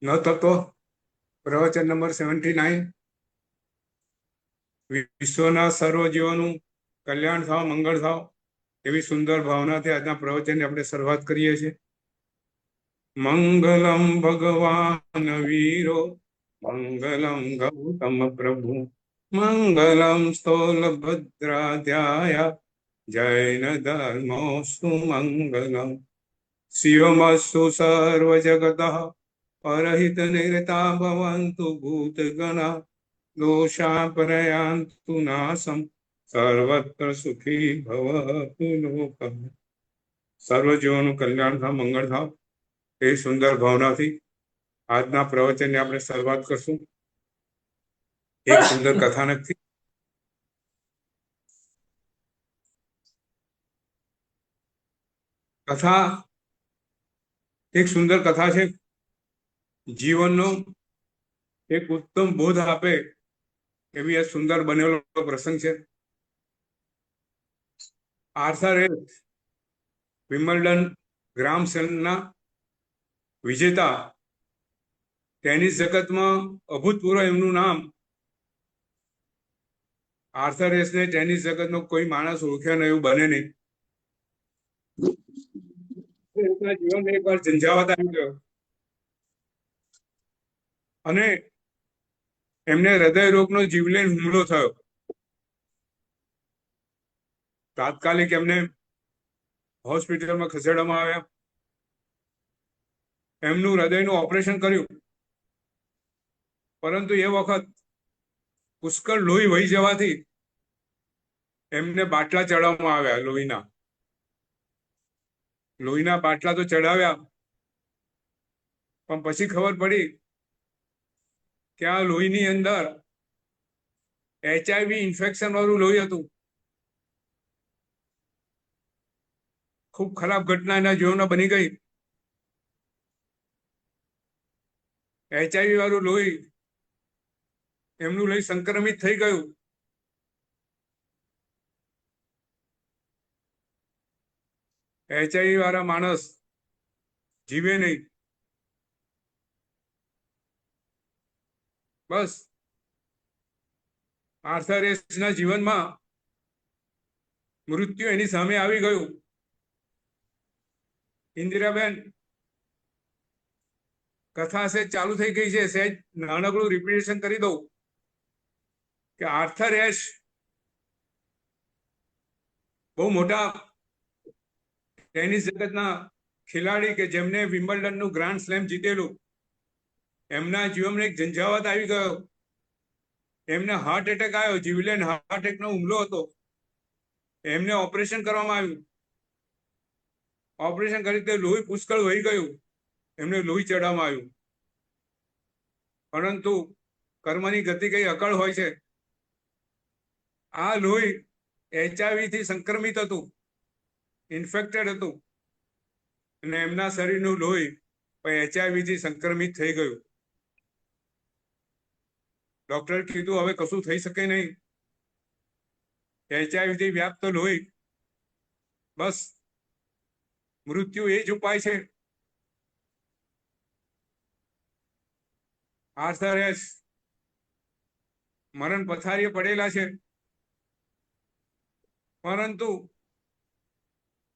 ન થતો. પ્રવચન નંબર 79, વિશ્વના સર્વ જીવોનું કલ્યાણ થાવ, મંગળ થાવ, એવી સુંદર ભાવનાથી આજના પ્રવચનની આપણે શરૂઆત કરીએ છીએ. મંગલમ ભગવાન વીરો, મંગલમ ગૌતમ પ્રભુ, મંગલમ સ્થોલભદ્રાધ્યાય, જૈન ધર્મોસ્તુ મંગલમ. શિવમસ્તુ સર્વ જગતઃ પરહિત નિરતા ભવન્તુ ભૂતગણા, દોષાપરયાન્તુ નાશમ, સર્વત્ર સુખી ભવતુ લોકઃ. સર્વ જીવોનું કલ્યાણ થાવ, મંગળ થાવ, એ સુંદર ભાવનાથી આજના પ્રવચનની આપણે શરૂઆત કરશું એક સુંદર કથાનકથી. કથા એક સુંદર કથા છે. જીવનનો એક ઉત્તમ બોધ આપે એવી આ સુંદર બનેલો પ્રસંગ છે. આર્થર એશ, વિમ્બલ્ડન ગ્રાન્ડ સ્લેમના વિજેતા, ટેનિસ જગતમાં અભૂતપૂર્વ એમનું નામ. આર્થર એશને ટેનિસ જગતનો કોઈ માણસ ઓળખ્યા નહીં એવું બને નહીં. એમના જીવનમાં એકવાર ઝંઝાવાત આવી ગયો અને એમને હૃદય રોગનો જીવલેણ હુમલો થયો. તાત્કાલિક એમને હોસ્પિટલમાં ખસેડવામાં આવ્યા. એમનું હૃદયનું ઓપરેશન કર્યું, પરંતુ એ વખત પુષ્કળ લોહી વહી જવાથી એમને બાટલા ચડાવવામાં આવ્યા. લોહીના બાટલા તો ચડાવ્યા, પણ પછી ખબર પડી કે આ લોહીની અંદર HIV ઇન્ફેક્શન વાળું લોહી હતું. ખૂબ ખરાબ ઘટના એના જીવનમાં બની ગઈ. HIV વાળું લોહી, એમનું લોહી સંક્રમિત થઈ ગયું. HIV વાળા માણસ જીવે નહીં. બસ આર્થર એશના જીવનમાં મૃત્યુ એની સામે આવી ગયું. ઇન્દિરાબેન, કથા સહેજ ચાલુ થઈ ગઈ છે, સહેજ નાનકડું રિપીટેશન કરી દઉં કે આર્થર એશ બહુ મોટા ટેનિસ જગતના ખેલાડી કે જેમને વિમ્બલ્ડનનું ગ્રાન્ડ સ્લેમ જીતેલું. એમના જીવનમાં એક ઝંઝાવાત આવી ગયો. એમને હાર્ટ એટેક આવ્યો, જીવલેણ હાર્ટ એટેકનો હુમલો હતો. એમને ઓપરેશન કરવામાં આવ્યું. ઓપરેશન કરી તે લોહી પુષ્કળ વહી ગયું. એમને લોહી ચડાવવામાં આવ્યું, પરંતુ કર્મની ગતિ કઈ અકળ હોય છે. આ લોહી HIV થી સંક્રમિત હતું, ઇન્ફેક્ટેડ હતું, અને એમના શરીરનું લોહી HIV થી સંક્રમિત થઈ ગયું. ડોક્ટરે કીધું હવે કશું થઈ શકે નહીં. HIV થી વ્યાપ્ત લોહી, બસ મૃત્યુ એ જ ઉપાય છે. આર્થર એશ મરણ પથારીએ પડેલા છે, પરંતુ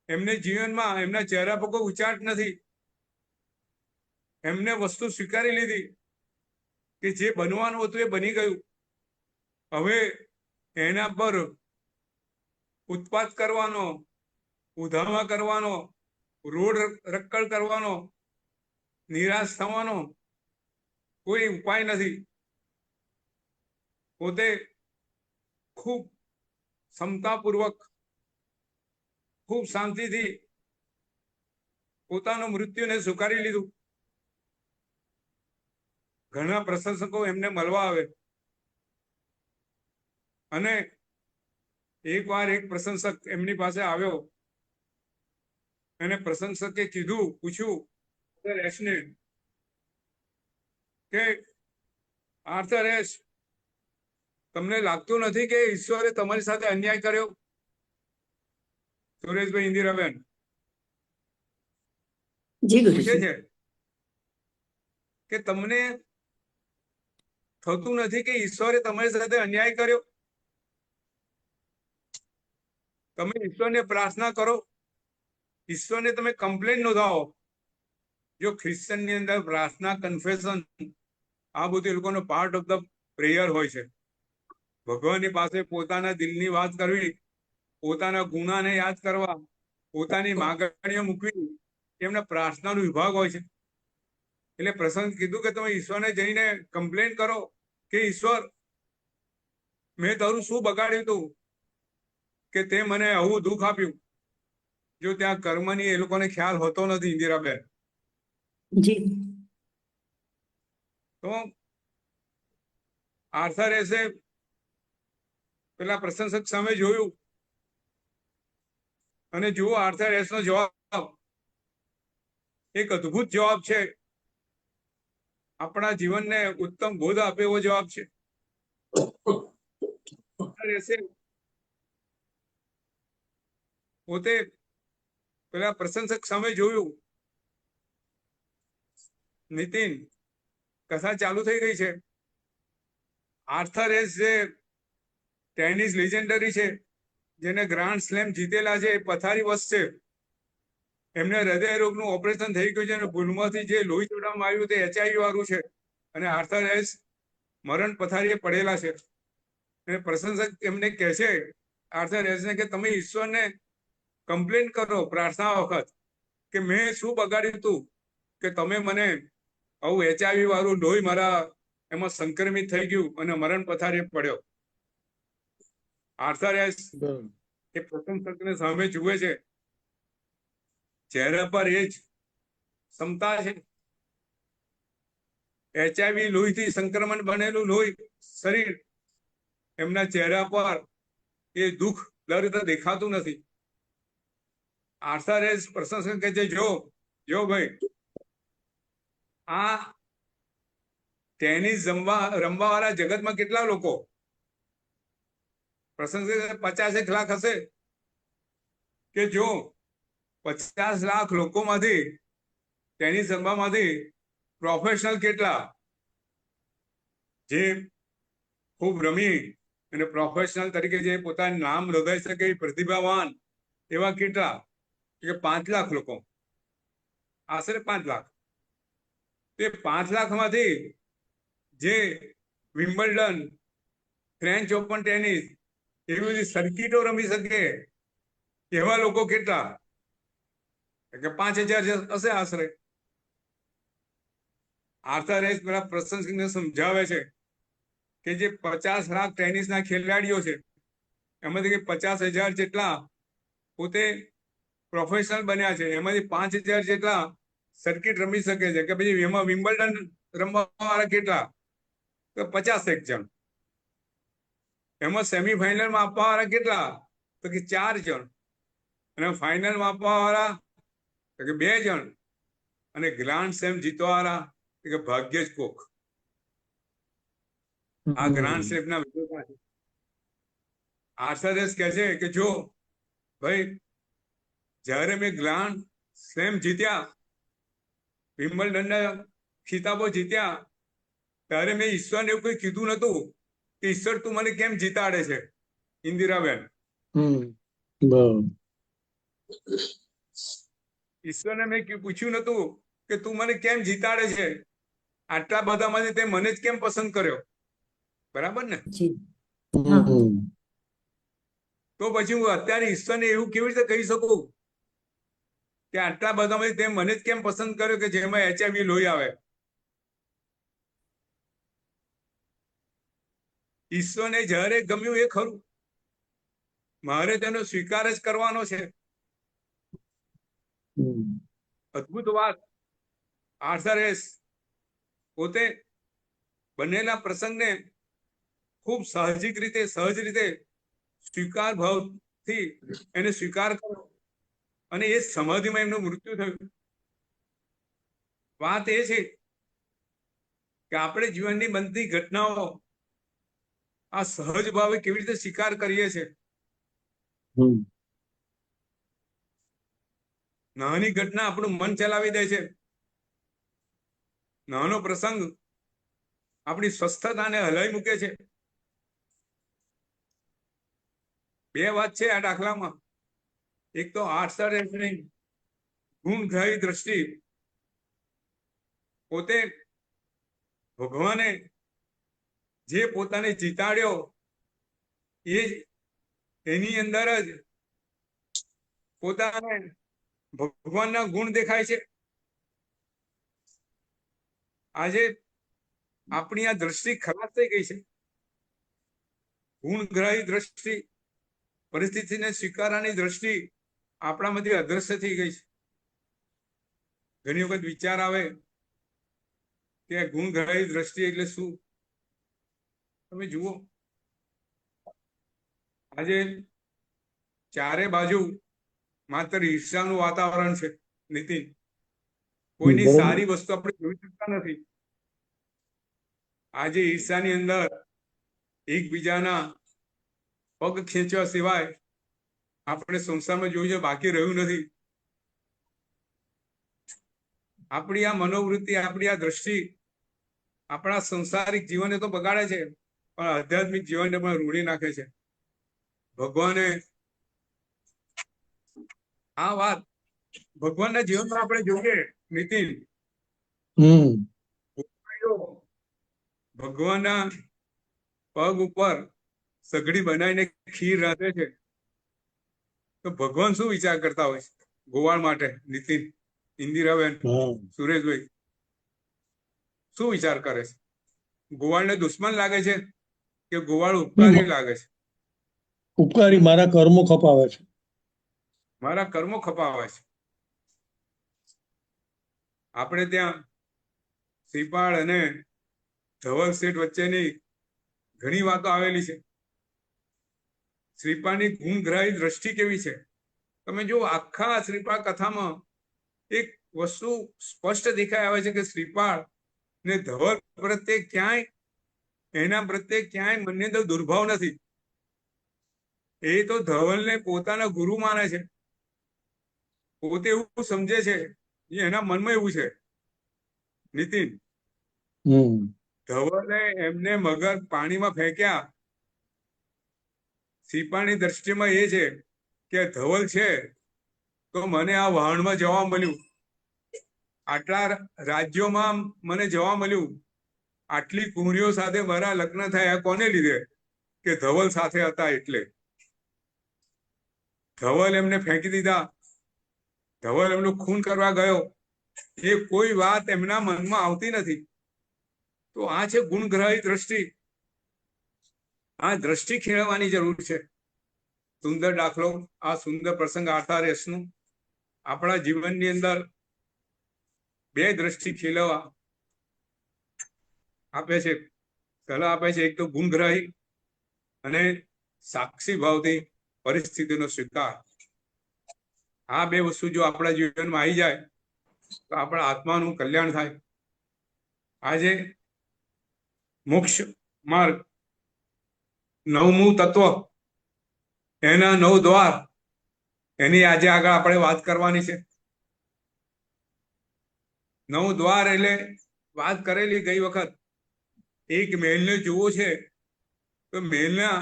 એમને જીવનમાં એમના ચહેરા પર કોઈ ઉચાટ નથી. એમને વસ્તુ સ્વીકારી લીધી કે જે બનવાનું હતું એ બની ગયું. હવે એના પર ઉત્પાત કરવાનો, ઉધામા કરવાનો, રોડ રક્કડ કરવાનો, નિરાશ થવાનો કોઈ ઉપાય નથી. પોતે ખૂબ ક્ષમતાપૂર્વક, ખૂબ શાંતિથી પોતાનું મૃત્યુને સ્વીકારી લીધું. ઘણા પ્રશંસકો એમને મળવા આવે, અને એકવાર એક પ્રશંસક એમની પાસે આવ્યો. એને પ્રશંસકે પૂછ્યું એશને કે આર્થર એશ, તમને લાગતું નથી કે ઈશ્વરે તમારી સાથે અન્યાય કર્યો? સુરેશભાઈ, ઇન્દિરાબેન જી પૂછે છે. કે તમને થતું નથી કે ઈશ્વરે તમારી સાથે અન્યાય કર્યો? તમે ઈશ્વરને પ્રાર્થના કરો, ઈશ્વરને તમે કમ્પ્લેન નોંધાવો. જો ક્રિશ્ચનની અંદર પ્રાર્થના, કન્ફેશન, આ બધું એ લોકોનો પાર્ટ ઓફ ધ પ્રેયર હોય છે. ભગવાનની પાસે પોતાના દિલની વાત કરવી, પોતાના ગુનાને યાદ કરવા, પોતાની માગણીઓ મૂકવી, એમના પ્રાર્થનાનો વિભાગ હોય છે. એટલે પ્રસંગ કીધું કે તમે ઈશ્વરને જઈને કમ્પ્લેન કરો કે ઈશ્વર, મેં તારું શું બગાડ્યું તું કે તે મને આવું દુઃખ આપ્યું? જો ત્યાં કર્મની એ લોકોને ખ્યાલ હોતો નથી, ઇન્દિરાબેન. જી તો આર્થર એસે પેલા પ્રશંસક સામે જોયું અને જુઓ આર્થર એસ નો જવાબ એક અદ્ભુત જવાબ છે. આપણા જીવનને ઉત્તમ બોધ આપે એવો જવાબ છે. આર્થર એસે પોતે પેલા પ્રશંસક સામે જોયું. નીતિન, કથા ચાલુ થઈ ગઈ છે. આર્થર એસ જે ટેનિસ લેજેન્ડરી છે, જેને ગ્રાન્ડ સ્લેમ જીતેલા છે, એ પથારી વસ્ત છે. એમને હૃદય રોગનું ઓપરેશન થઈ ગયું છે અને ભૂલમાંથી જે લોહી ચડાવવામાં આવ્યું તે HIV વાળું છે અને આર્થર એસ મરણ પથારીએ પડેલા છે. અને પ્રશંસક એમને કહે છે આર્થર એસને કે તમે ઈશ્વરને કમ્પ્લેન કરો પ્રાર્થના વખત કે મેં શું બગાડ્યું તું કે તમે મને આવું HIV વાળું લોહી મારા એમાં સંક્રમિત થઈ ગયું અને મરણ પથારીએ પડ્યો. આર્થર એસ એ પ્રશંસકને સામે જુએ છે. ચહેરા પર એ જ ક્ષમતા છે. HIV લોહીથી સંક્રમણ બનેલું લોહી શરીર, એમના ચહેરા પર એ દુઃખ દર્દ દેખાતું નથી. આર્થર એસ પ્રશંસક કહે છે, જો ભાઈ, આ ટેનિસ રમવા વાળા જગતમાં કેટલા લોકો? પ્રશંસક 50 લાખ હશે. કે જો 50 લાખ લોકોમાંથી ટેનિસ રમવામાંથી પ્રોફેશનલ કેટલા જે ખૂબ રમી અને પ્રોફેશનલ તરીકે જે પોતાનું નામ નોંધાઈ શકે પ્રતિભાવાન, એવા કેટલા? કે 5 લાખ લોકો, આશરે 5 લાખ. તે 5 લાખમાંથી જે વિમ્બલ્ડન, ફ્રેન્ચ ઓપન ટેનિસ એવી બધી સર્કિટો રમી શકે એવા લોકો કેટલા? કે 5000 હશે આશરે. આર્થર એસ પેલા પ્રશંસકને સમજાવે છે કે જે 50 લાખ ટેનિસના ખેલાડીઓ છે, એમાંથી 50,000 જેટલા પોતે પ્રોફેશનલ બન્યા છે, એમાંથી 5,000 જેટલા સર્કિટ રમી શકે છે. કે પછી એમાં વિમ્બલ્ડન રમવા વાળા કેટલા? તો 51 જણ. એમાં સેમીફાઇનલમાં આપવા વાળા કેટલા? તો કે 4 જણ. અને ફાઇનલમાં આપવા વાળા તો કે 2 જણ. અને ગ્રાન્ડ સ્લેમ જીતવા વાળા કે ભાગ્ય જ કોક. આ ગ્રાન્ડ સ્લેમના વિજેતા છે. આર્થર એસ કહે છે કે જો ભાઈ, જ્યારે મેં ગ્રાન્ડ સ્લેમ જીત્યા, વિમ્બલ્ડનના ખિતાબો જીત્યા, ત્યારે મેં ઈશ્વરને એવું કંઈ કીધું નતું કે ઈશ્વર તું મને કેમ જીતાડે છે, ઇન્દિરાબેન. ઈશ્વરને મેં પૂછ્યું નતું કે તું મને કેમ જીતાડે છે, આટલા બધામાંથી તે મને જ કેમ પસંદ કર્યો? બરાબર ને? જી હા તો પછી હું અત્યારે ઈશ્વરને એવું કેવી રીતે કહી શકું કે આટલા બધામાંથી તે મને જ કેમ પસંદ કર્યો કે જેમાં HIV લોહી આવે? ઈશ્વરને જ્યારે ગમ્યું એ ખરું, મારે તેનો સ્વીકાર જ કરવાનો છે. અદ્ભુત વાત. આર્થર એસ પોતે બનેલા પ્રસંગને ખૂબ સાહજિક રીતે, સહજ રીતે સ્વીકાર ભાવથી એને સ્વીકાર કરો અને એ સમાધિમાં એમનું મૃત્યુ થયું. વાત એ છે કે આપણે જીવનની બનતી ઘટનાઓ આ સહજ ભાવે કેવી રીતે સ્વીકાર કરીએ છીએ. નાની ઘટના આપણું મન ચલાવી દે છે. નાનો પ્રસંગ આપણી સ્વસ્થતાને હલાવી મૂકે છે. બે વાત છે આ દાખલામાં. એક તો આર્ટ્સની ગુણગ્રાહી દ્રષ્ટિ, પોતે ભગવાને જે પોતાને જીતાડ્યો એ જ એની અંદર જ પોતાને ભગવાનના ગુણ દેખાય છે. આજે આપણી આ દ્રષ્ટિ ખરાબ થઈ ગઈ છે. ગુણગ્રાહી દ્રષ્ટિ, પરિસ્થિતિને સ્વીકારવાની દ્રષ્ટિ આપણામાંથી અદ્રશ્ય થઈ ગઈ છે. ઘણી વખત વિચાર આવે કે ગુણગ્રાહી દ્રષ્ટિ એટલે શું? તમે જુઓ, આજે ચારે બાજુ માત્ર ઈર્ષાનું વાતાવરણ છે. નીતિન, કોઈની બરોબર. સારી વસ્તુ આપણે જોઈ શકતા નથી. આજે ઈર્ષાની અંદર એકબીજાના પગ ખેંચવા સિવાય આપણે સંસારમાં જોયું છે બાકી રહ્યું નથી. આપણી આ મનોવૃત્તિ, આપણી આ દ્રષ્ટિ આપણા સંસારિક જીવનને તો બગાડે છે, પણ આધ્યાત્મિક જીવનને પણ રૂળી નાખે છે. ભગવાને આ વાત ભગવાનના જીવનમાં આપણે જોઈએ નીતિન, ભગવાનના પગ ઉપર સગડી બનાવીને ખીર રાંધે છે, તો ભગવાન શું વિચાર કરતા હોય છે ગોવાળ માટે? નીતિન, ઇન્દિરાબેન, સુરેશભાઈ, શું વિચાર કરે છે? ગોવાળને દુશ્મન લાગે છે કે ગોવાળ ઉપકારી લાગે છે? ઉપકારી, મારા કર્મો ખપાવે છે. મારા કર્મો ખપાવે છે. આપણે ત્યાં શ્રીપાળ અને ધવલ શેઠ વચ્ચેની ઘણી વાતો આવેલી છે. શ્રીપાળની ગુણગ્રાહી દ્રષ્ટિ કેવી છે તમે જો આખા શ્રીપાળ કથામાં એક વસ્તુ સ્પષ્ટ દેખાઈ આવે છે કે શ્રીપાળ ને ધવલ પ્રત્યે ક્યાંય, એના પ્રત્યે ક્યાંય મનની અંદર દુર્ભાવ નથી. એ તો ધવલને પોતાના ગુરુ માને છે, પોતે એવું સમજે છે, એના મનમાં એવું છે. નીતિન, ધવલે એમને મગર પાણીમાં ફેંક્યા. શ્રીપાળની દ્રષ્ટિમાં એ છે કે ધવલ છે તો મને આ વહાણમાં જવા મળ્યું, આટલા રાજ્યોમાં મને જવા મળ્યું, આટલી કુંવરીઓ સાથે મારા લગ્ન થયા કોને લીધે? કે ધવલ સાથે હતા એટલે. ધવલ એમને ફેંકી દીધા, ધવલ એમનું ખૂન કરવા ગયો, એ કોઈ વાત એમના મનમાં આવતી નથી. તો આ છે ગુણગ્રાહી દ્રષ્ટિ. આ દ્રષ્ટિ ખેડવાની જરૂર છે. સુંદર દાખલો, આ સુંદર પ્રસંગ આર્થારેસનું આપણા જીવનની અંદર બે દ્રષ્ટિ ખીલવવા આપે છે, સલાહ આપે છે. એક તો ગુણગ્રાહી અને સાક્ષી ભાવથી પરિસ્થિતિનો સ્વીકાર. આ બે વસ્તુ જો આપણા જીવનમાં આવી જાય તો આપણા આત્માનું કલ્યાણ થાય. આજે મોક્ષ માર્ગ, 9મું તત્વ, એના 9 દ્વાર, એની આજે આગળ આપણે વાત કરવાની છે. 9 દ્વાર એટલે વાત કરેલી ગઈ વખત. એક મહેલને જોવો છે તો મહેલના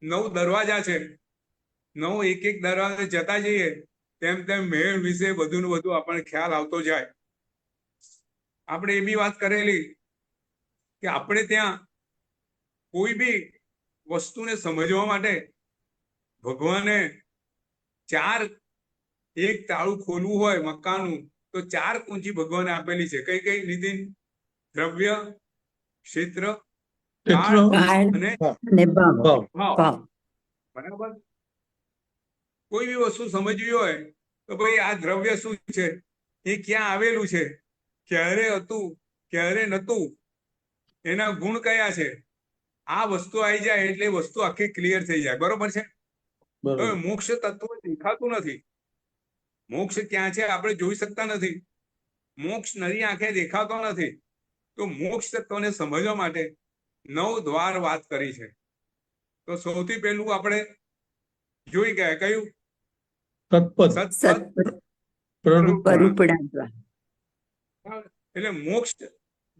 9 દરવાજા છે. 9 એક એક દરવાજે જતા જઈએ તેમ તેમ મહેલ વિશે વધુ ને વધુ આપણને ખ્યાલ આવતો જાય. આપણે એ બી વાત કરેલી કે આપણે ત્યાં કોઈ બી વસ્તુને સમજવા માટે ભગવાને 4, એક તાળું ખોલવું હોય મકાનનું તો 4 કુંજી ભગવાને આપેલી છે. કઈ કઈ નીતિન? દ્રવ્ય, ક્ષેત્ર, કાળ અને ભાવ. બરાબર. કોઈ બી વસ્તુ સમજવી હોય તો ભાઈ આ દ્રવ્ય શું છે, એ ક્યાં આવેલું છે, ક્યારે હતું, ક્યારે નતું, એના ગુણ કયા છે, આ વસ્તુ આવી જાય એટલે વસ્તુ આખી ક્લિયર થઈ જાય. બરોબર છે. હવે મોક્ષ તત્વ દેખાતું નથી. મોક્ષ ક્યાં છે આપણે જોઈ શકતા નથી. મોક્ષ નરી આંખે દેખાતો નથી. તો મોક્ષ તત્વને સમજવા માટે 9 દ્વાર વાત કરી છે. તો સૌથી પહેલું આપણે જોઈ ગયા કયું? સત્પદ. એટલે મોક્ષ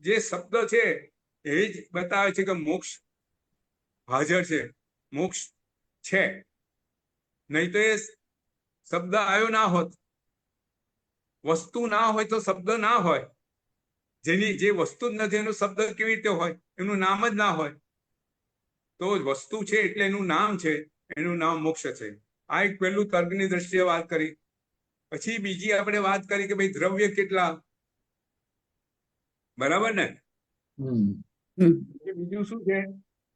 જે શબ્દ છે એ જ બતાવે છે કે મોક્ષ હાજર છે, મોક્ષ છે. નહીં તો એ શબ્દ આવ્યો ના હોત. વસ્તુ ના હોય તો શબ્દ ના હોય. જે વસ્તુ જ નથી એનું શબ્દ કેવી રીતે હોય? એનું નામ જ ના હોય. તો વસ્તુ છે એટલે એનું નામ છે, એનું નામ મોક્ષ છે. આ એક પહેલું તર્કની દ્રષ્ટિએ વાત કરી. પછી બીજી આપણે વાત કરી કે ભાઈ દ્રવ્ય કેટલા, બરાબર ને? બીજું શું છે?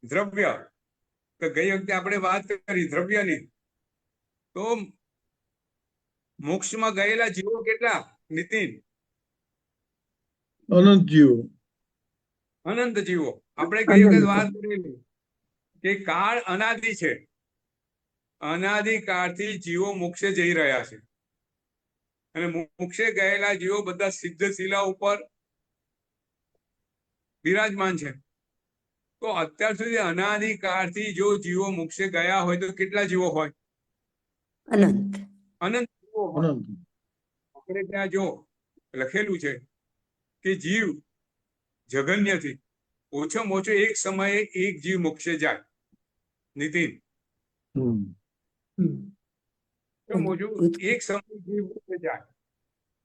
દ્રવ્ય. તો ગઈ વખતે આપણે વાત કરી દ્રવ્યની. તો મોક્ષમાં ગયેલા જીવો કેટલા, નીતિન? અનંત જીવો. અનંત જીવો. આપણે ગઈ વખત વાત કરેલી કે કાળ અનાદિ છે. અનાદિ કાળથી જીવો મોક્ષે જઈ રહ્યા છે. અને મોક્ષે ગયેલા જીવો બધા સિદ્ધ શિલા ઉપર બિરાજમાન છે. તો અત્યાર સુધી અનાદિ કાળથી જો જીવો મોક્ષે ગયા હોય તો કેટલા જીવો હોય? અનંત. અનંત જીવો હોય. અનંત. આપણે ત્યાં જો લખેલું છે કે જીવ જગન્યથી ઓછામાં ઓછો એક સમયે એક જીવ મોક્ષે જાય. નીતિન, એક સમય જીવ મોક્ષે જાય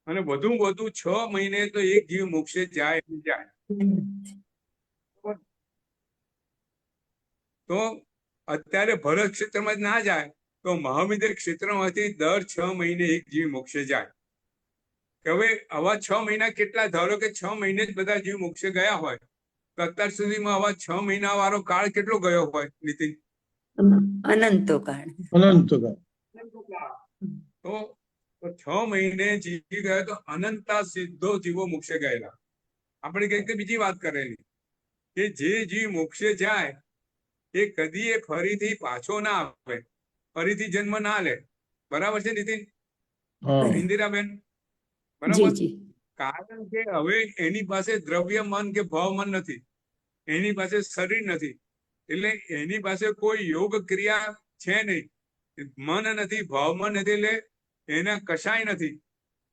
અને વધુ વધુ 6 મહિને તો એક જીવ મોક્ષે જાય. તો અત્યારે ભરત ક્ષેત્રમાં જ ના જાય તો મહાવિદ્ય ક્ષેત્રમાંથી દર 6 મહિને એક જીવ મોક્ષે જાય. હવે આવા 6 મહિના કેટલા? ધારો કે 6 મહિને જ બધા જીવ મોક્ષે ગયા હોય તો અત્યાર સુધીમાં આવા 6 મહિના વાળો કાળ કેટલો ગયો હોય, નીતિન? અનંતો કાળ. અનંત કાળ. તો 6 મહિને જીવી ગયો તો અનંતા સિદ્ધો જીવો મોક્ષે ગયેલા. આપણે કઈક બીજી વાત કરેલી કે જે જીવ મોક્ષે જાય એ કદી એ ફરીથી પાછો ના આવે, ફરીથી જન્મ ના લે. બરાબર છે નીતિન? ઇન્દિરાબેન, બરાબર? કારણ કે હવે એની પાસે દ્રવ્ય મન કે ભાવ મન નથી, એની પાસે શરીર નથી, એટલે એની પાસે કોઈ યોગ ક્રિયા છે નહીં. મન નથી, ભાવમાં નથી, એટલે એના કશાય નથી,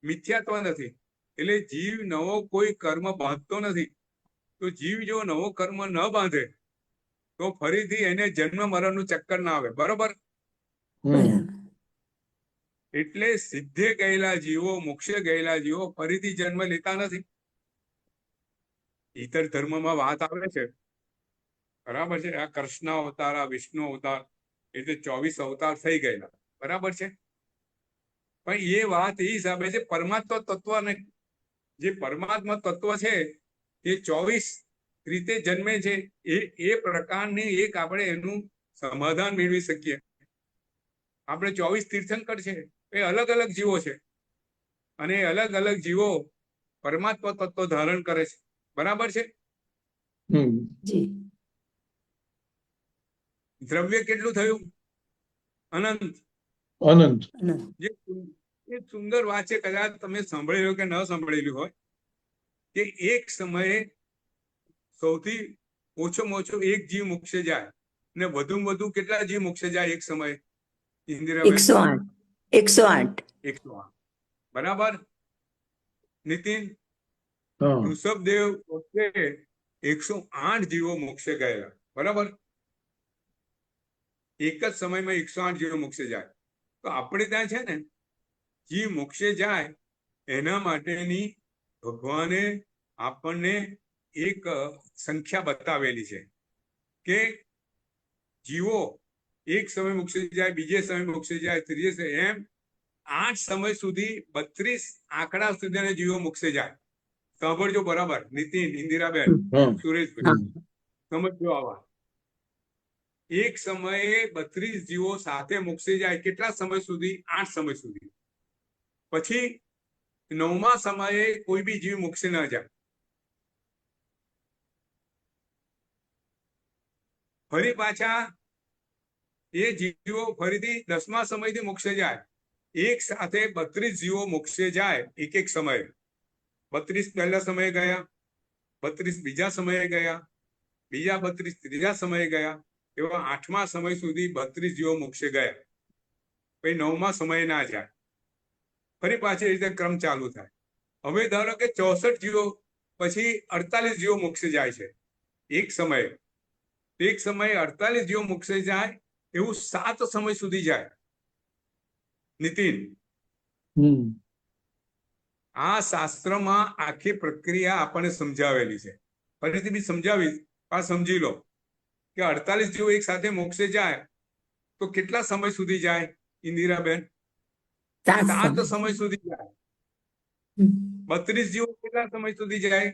મિથ્યાત્વ નથી. એટલે જીવ નવો કોઈ કર્મ બાંધતો નથી. તો જીવ જો નવો કર્મ ન બાંધે તો ફરીથી એને જન્મ મરણનું ચક્કર ના આવે. બરોબર? એટલે સિદ્ધે ગયેલા જીવો, મોક્ષે ગયેલા જીવો ફરીથી જન્મ લેતા નથી. ઇતર ધર્મમાં વાત આવે છે, બરાબર છે? આ કૃષ્ણ અવતાર, આ વિષ્ણુ અવતાર, એટલે 24 અવતાર થઈ ગયેલા, બરાબર છે? પણ એ વાત એ હિસાબે છે પરમાત્મા તત્વને, જે પરમાત્મા તત્વ છે એ 24 રીતે જન્મે છે. એ પ્રકારની એક આપણે એનું સમાધાન મેળવી શકીએ. આપણે 24 તીર્થંકર છે, એ અલગ અલગ જીવો છે અને અલગ અલગ જીવો પરમાત્મા તત્વ ધારણ કરે છે. બરાબર છે? દ્રવ્ય કેટલું થયું? અનંત. અનંત. જે સુંદર વાત છે, કદાચ તમે સાંભળેલું કે ન સાંભળેલું હોય, કે એક સમયે સૌથી ઓછામાં ઓછો એક જીવ મોક્ષે જાય ને વધુમાં વધુ કેટલા જીવ મોક્ષે જાય એક સમયે? ઇન્દિરાબેન? 108. બરાબર નીતિન? ઋષભદેવ વખતે 108 જીવો મોક્ષે ગયેલા. બરાબર? એક જ સમયમાં 108 જીવો મોક્ષે જાય. તો આપણે ત્યાં છે ને, જીવ મોક્ષે જાય એના માટેની ભગવાને આપણને એક સંખ્યા બતાવેલી છે કે જીવો એક સમય મોક્ષે જાય, બીજે સમય મોક્ષે જાય, ત્રીજે સમય, એમ 8 સમય સુધી 32 આંકડા સુધીના જીવો મોક્ષે જાય. સાંભળજો બરાબર નીતિન, ઇન્દિરાબેન, સુરેશભાઈ, સમજજો આવા. એક સમયે 32 જીવો સાથે મોક્ષે જાય. કેટલા સમય સુધી? 8 સમય સુધી. પછી 9મા સમયે કોઈ બી જીવ મોક્ષે ના જાય. ફરી પાછા એ જીવો ફરીથી 10મા સમયથી મોક્ષે જાય. એક સાથે 32 જીવો મોક્ષે જાય એક એક સમયે. 32 પહેલા સમયે ગયા, 32 બીજા સમયે ગયા, બીજા 32 ત્રીજા સમયે ગયા, એવા 8મા સમય સુધી 32 જીવો મોક્ષે ગયા. પછી 9મા સમયે ના જાય. ફરી પાછી રીતે ક્રમ ચાલુ થાય. હવે ધારો કે 64 જીવો પછી 48 જીવો મોક્ષે જાય છે એક સમયે. 48 જીવો મોક્ષે જાય એવું 7 સમય સુધી જાય. નીતિન, આ શાસ્ત્રમાં આખી પ્રક્રિયા આપણને સમજાવેલી છે. ફરીથી બી સમજાવીશ, આ સમજી લો કે 48 જીવો એક સાથે મોક્ષે જાય તો કેટલા સમય સુધી જાય ઇન્દિરાબેન? 7 સમય સુધી જાય. 32 જીવો કેટલા સમય સુધી જાય?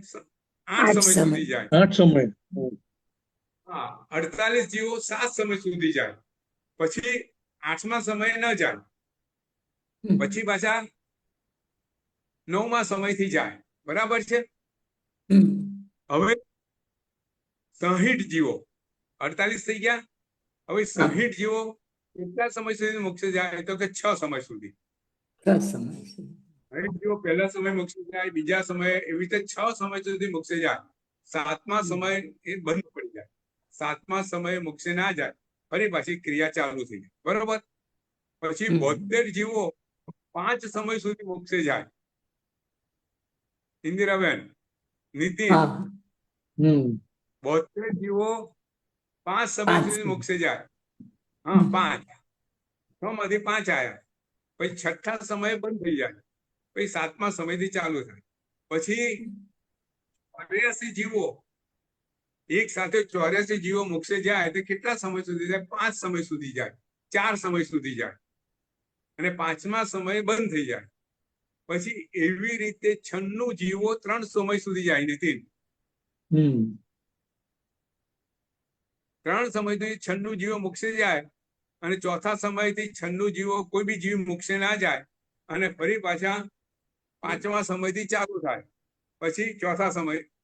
8 સમય સુધી જાય. 8 સમય. હા, 48 જીવો 7 સમય સુધી જાય. પછી 8મા સમયે ન જાય. પછી પાછા 9મા સમયથી જાય. બરાબર છે? હવે 60 જીવો, 48 થઈ ગયા. હવે 60 જીવો કેટલા સમય સુધી મોક્ષે જાય? તો કે 6 સમય સુધી. 60 જીવો પહેલા સમય મોક્ષે જાય, બીજા સમયે, એવી રીતે 6 સમય સુધી મોક્ષે જાય. 7મા સમય એ બંધ પડી જાય. 7મા સમયે મોક્ષે ના જાય, ફરી પાછી ક્રિયા ચાલુ થઈ જાય. બરોબર? પછી 72 જીવો 5 સમય સુધી મોક્ષે જાય. ઇન્દિરાબેન, નીતિન, 72 જીવો 5 સમય સુધી મોક્ષે જાય. હા, 5. 6 માંથી 5 આવ્યા. પછી 6ઠા સમયે બંધ થઈ જાય. પછી 7મા સમયથી ચાલુ થાય. પછી 84 જીવો એક સાથે 84 જીવો મોક્ષે જાય તો કેટલા સમય સુધી જાય? 5 સમય સુધી જાય, 4 સમય સુધી જાય, અને 5મા સમયે બંધ થઈ જાય. પછી એવી રીતે 96 જીવો 3 સમય સુધી જાય. નીતિન, 3 સમયથી 96 જીવો મોક્ષે જાય, અને ચોથા સમયથી 96 જીવો કોઈ બી જીવ મોક્ષે ના જાય, અને ફરી પાછા 5મા સમયથી ચાલુ થાય. પછી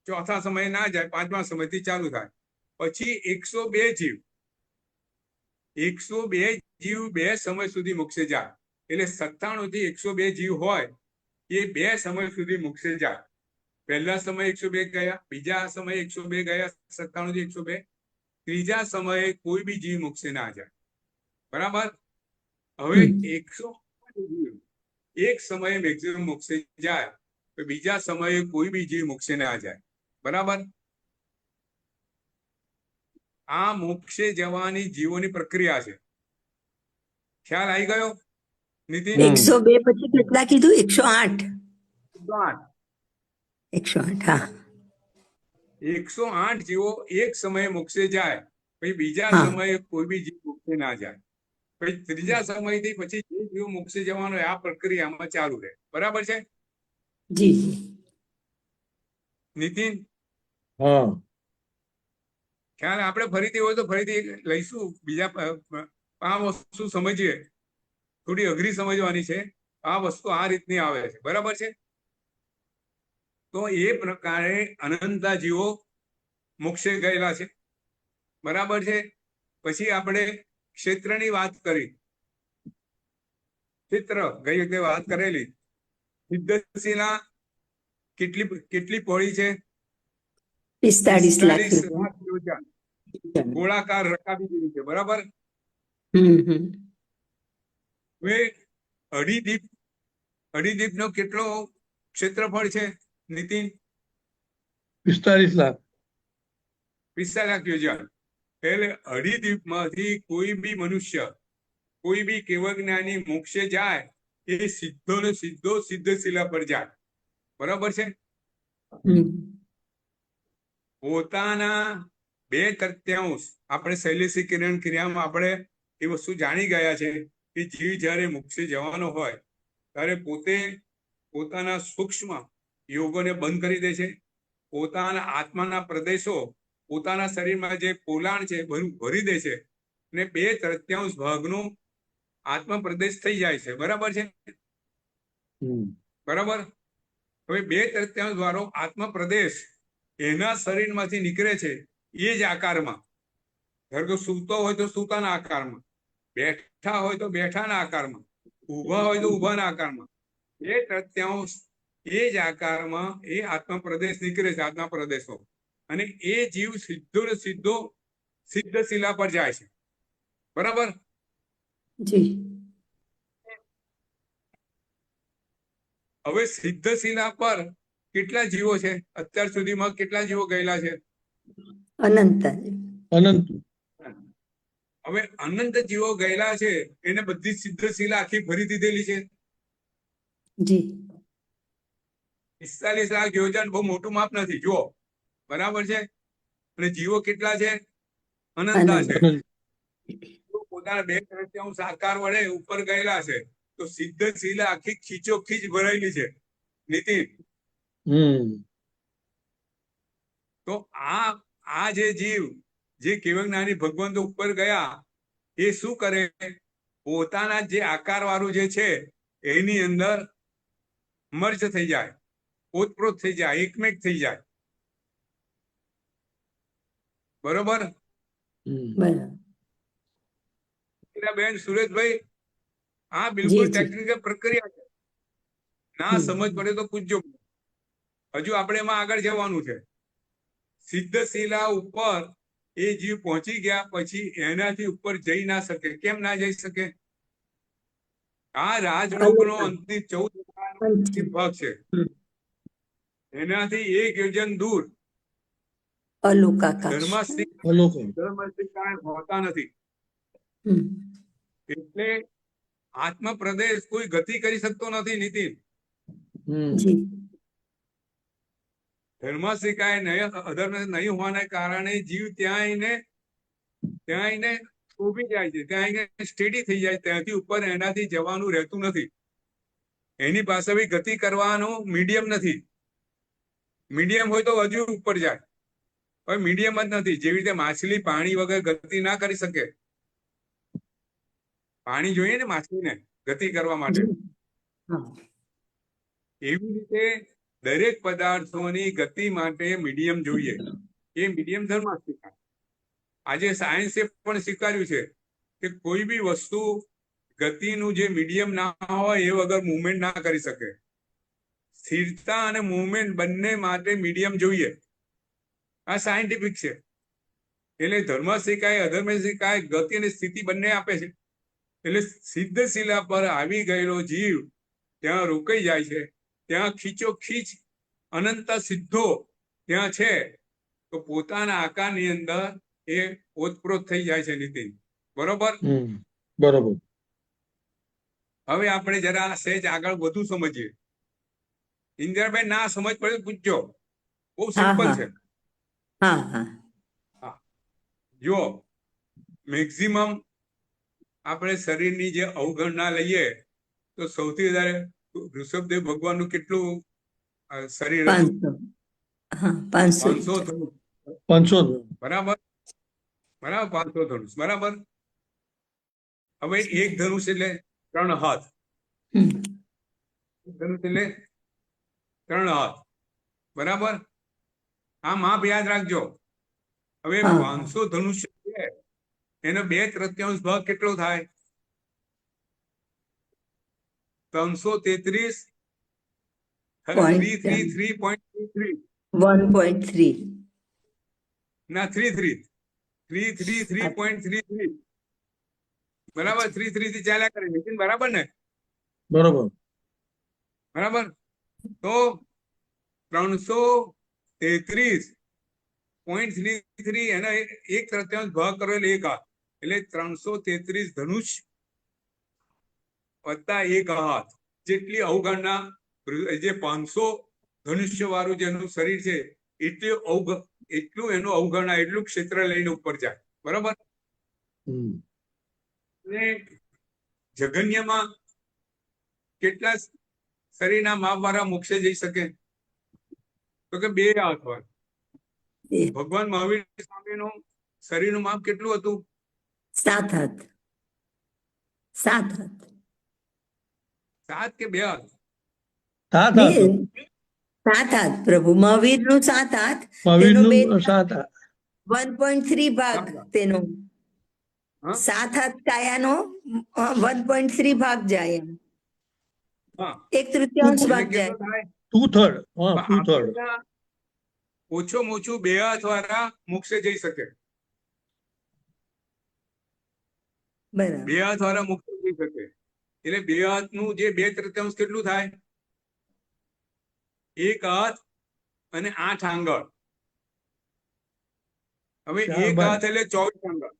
ચોથા સમય ના જાય, 5મા સમયથી ચાલુ થાય. પછી 102 જીવ 2 સમય સુધી મોક્ષે જાય. એટલે 97 થી 102 જીવ હોય એ 2 સમય સુધી મોક્ષે જાય. પહેલા સમયે 102 ગયા, બીજા સમયે 102 ગયા, 97 થી 102. ત્રીજા સમયે કોઈ બી જીવ મોક્ષે ના જાય. બરાબર? હવે 108 જીવ એક સમયે મેક્સિમમ મોક્ષે જાય, તો બીજા સમયે કોઈ બી જીવ મોક્ષે ના જાય. બરાબર? આ મોક્ષે જવાની જીવોની પ્રક્રિયા છે. ખ્યાલ આવી ગયો નીતિન? 102 પછી કેટલા કીધું? 108. 108, હા. 108 જીવો એક સમયે મોક્ષે જાય, પછી બીજા સમયે કોઈ બી જીવ મોક્ષે ના જાય. પછી ત્રીજા સમયથી પછી જે જીવ મોક્ષે જવાનો આ પ્રક્રિયામાં ચાલુ રહે. બરાબર છે જી નીતિન? હા. ખ્યાલ આપણે ફરીથી હોય તો ફરીથી લઈશું. બીજા આ વસ્તુ સમજીએ, થોડી અઘરી સમજવાની છે. આ વસ્તુ આ રીતની આવે છે. બરાબર છે? તો એ પ્રકારે અનંતા જીવો મોક્ષે ગયેલા છે. બરાબર છે? પછી આપણે ક્ષેત્રની વાત કરી. ક્ષેત્ર ગઈ વખતે વાત કરેલી. સિદ્ધશિલા કેટલી પહોળી છે? 45 લાખ. લાખ યોજન. ગોળાકાર રકાબી જેવી છે. બરાબર? હવે અડીદીપ નો કેટલો ક્ષેત્રફળ છે નીતિન? 45 લાખ. 45 લાખ યોજન. એટલે અડીદીપમાંથી કોઈ બી મનુષ્ય, કોઈ બી કેવળજ્ઞાની મોક્ષે જાય એ સીધો ને સીધો સિદ્ધશિલા પર જાય. બરાબર છે? પોતાના 2/3 આપણે શૈલેષી કિરણ ક્રિયામાં આપણે એ વસ્તુ જાણી ગયા છે કે જીવ જ્યારે મોક્ષે જવાનો હોય ત્યારે પોતાના સૂક્ષ્મ યોગોને બંધ કરી દે છે. પોતાના આત્માના પ્રદેશો, પોતાના શરીરમાં જે પોલાણ છે ભરી દે છે, અને 2/3 ભાગનો આત્મ પ્રદેશ થઈ જાય છે. બરાબર છે? બરાબર? હવે 2/3 વાળો આત્મ પ્રદેશ એના શરીરમાંથી નીકળે છે એ જ આકારમાં. ધારો કે સૂતો હોય તો સૂતાના આકારમાં, બેઠા હોય તો બેઠાના આકારમાં, ઊભા હોય તો ઊભાના આકારમાં. 2/3 એ જ આકારમાં એ આત્મ પ્રદેશ નીકળે છે, આત્મા પ્રદેશો. અને એ જીવ સીધો ને સીધો સિદ્ધશિલા પર જાય છે. બરાબર? જી. હવે સિદ્ધશિલા પર કેટલા જીવો છે અત્યાર સુધીમાં? કેટલા જીવો ગયેલા છે? અનંત. અનંત. હવે અનંત જીવો ગયેલા છે, એને બધી સિદ્ધ શિલા આખી ભરી દીધેલી છે. જી 45 લાખ યોજન બહુ મોટું માપ નથી, જુઓ. બરાબર છે? અને જીવો કેટલા છે? અનંતા અનંત. છે. અનંત. પોતાના 2/3 આકાર વડે ઉપર ગયેલા છે, તો સિદ્ધ શિલા આખી ખીચોખીચ ભરાયેલી છે. નીતિન, તો આ જે જીવ, જે કેવજ્ઞાની ભગવંતો ઉપર ગયા, એ શું કરે? પોતાના જે આકાર વાળું જે છે એની અંદર મર્જ થઈ જાય, ઓતપ્રોત થઈ જાય, એકમેક થઈ જાય. બરોબર? બરાબર. બેન સુરેશભાઈ, આ બિલકુલ જી, જી. ટેકનિકલ પ્રક્રિયા છે. ના સમજ પડે તો પૂછજો. હજુ આપણે એમાં આગળ જવાનું છે. સિદ્ધ શિલા ઉપર એ જીવ પહોંચી ગયા પછી એનાથી ઉપર જઈ ના શકે. કેમ ના જઈ શકે? આ રાજયોગનો અંતિમ 14 ભાગ છે. એનાથી 1 યોજન દૂર અલોકાકાશ. ધર્મસ્થિતિ કાંઈ હોતા નથી. એટલે આત્મ પ્રદેશ કોઈ ગતિ કરી શકતો નથી. નીતિન, જી ધર્મસ્થિતિ અધર્મ નહીં હોવાને કારણે જીવ ત્યાં આવીને ઉભી જાય છે, ત્યાં આવીને સ્ટેડી થઈ જાય. ત્યાંથી ઉપર એનાથી જવાનું રહેતું નથી. એની પાસે બી ગતિ કરવાનું મીડિયમ નથી. મીડિયમ હોય તો હજુ ઉપર જાય, પણ મીડિયમ જ નથી. જેવી રીતે માછલી પાણી વગર ગતિ ના કરી શકે. પાણી જોઈએ ને માછલીને ગતિ કરવા માટે. એવી રીતે દરેક પદાર્થોની ગતિ માટે મીડિયમ જોઈએ. એ મીડિયમ ધર્મસ્થિતિ. આજે સાયન્સે પણ સ્વીકાર્યું છે કે કોઈ બી વસ્તુ ગતિનું જે મીડિયમ ના હોય એ વગર મુવમેન્ટ ના કરી શકે. સ્થિરતા અને મુવમેન્ટ બંને માટે મીડિયમ જોઈએ. આ સાયન્ટિફિક છે. એટલે ધર્મ શિખાય, અધર્મ શિખાય, ગતિ અને સ્થિતિ બંને આપે છે. એટલે સિદ્ધ શિલા પર આવી ગયેલો જીવ ત્યાં રોકાઈ જાય છે. ત્યાં ખીચોખીચ અનંત સિદ્ધો ત્યાં છે, તો પોતાના આકારની અંદર એ ઓતપ્રોત થઈ જાય છે. નીતિન, બરોબર? બરોબર. હવે આપણે જરા સહેજ આગળ વધુ સમજીએ. ઇન્દિરાબેન, ના સમજ પડે પૂછજો. બહુ સિમ્પલ છે. જો મેક્સિમમ આપણે શરીરની જે અવગણના લઈએ તો સૌથી વધારે ઋષભદેવ ભગવાનનું કેટલું શરીર હતું? 500 ધનુષ. 500. બરાબર, 500 ધનુષ. બરાબર. હવે એક ધનુષ એટલે 3 હાથ. ધનુષ એટલે 3 હાથ. બરાબર. આ માપ યાદ રાખજો. હવે 500 ધનુષ્ય છે, એનો 2/3 ભાગ કેટલો થાય? 333. 333.33 ના 333.33. બરાબર. 33 થી ચાલ્યા કરે. નીતિન, બરાબર ને? બરોબર. બરાબર. તો 333.33 એનો 1/3 ભાગ કરો એટલે 1 હાથ. એટલે 333 ધનુષ વત્તા 1 હાથ જેટલી અવગણના. જે 500 ધનુષ્ય વાળું જેનું શરીર છે એટલું એનું અવગણના, એટલું ક્ષેત્ર લઈને ઉપર જાય. બરોબર. અને જગન્યમાં કેટલા શરીરના માપ વાળા મોક્ષે જઈ શકે? તો કે 2 હાથ વાળા. ભગવાન મહાવીર સ્વામીનું શરીરનું માપ કેટલું હતું? 7 હાથ. 7 હાથ. 7 કે 2 હાથ? 7 હાથ. 7 હાથ પ્રભુ. મહાવીરનું 7 હાથ. મહાવીરનું 7 હાથ. 1.3 ભાગ તેનો. 7 હાથ કાયાનો 1.3 ભાગ જાય. એમ 1/3 ભાગ જાય. 2/3. 2/3. ઓછું 2 હાથ વાળા મોક્ષે જઈ શકે. બરાબર. 2 હાથ વાળા મોક્ષે જઈ શકે. એટલે 2 હાથનું જે 2/3 કેટલું થાય? 1 હાથ અને 8 આંગળ. હવે ચાર 1 બાય. હાથ એટલે 24 આંગળ.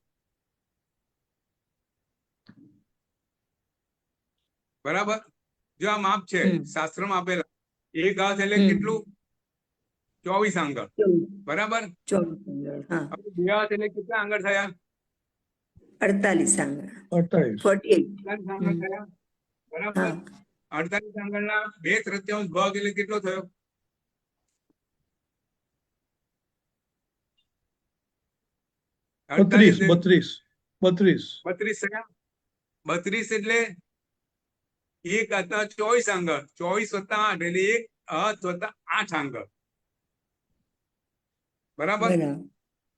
બરાબર? જો આ માપ છે શાસ્ત્રમાં આપેલા, 1 હાથ એટલે કેટલું? 24 આંગળ. બરાબર? 24 આંગળ. હા, હવે 2 હાથ એટલે કેટલા આંગળ થયા? 48 આંગળ. 48. 48. 48 આંગળ થયા. બરાબર? હા, 48 આંગળના 2/3 ભાગ એટલે કેટલો થયો? 32 32 32 થયા. 32 એટલે 1 હાથના 24 આંગળ, 24 + 8 એટલે 1 હાથ + 8 આંગળ. બરાબર? બરાબર.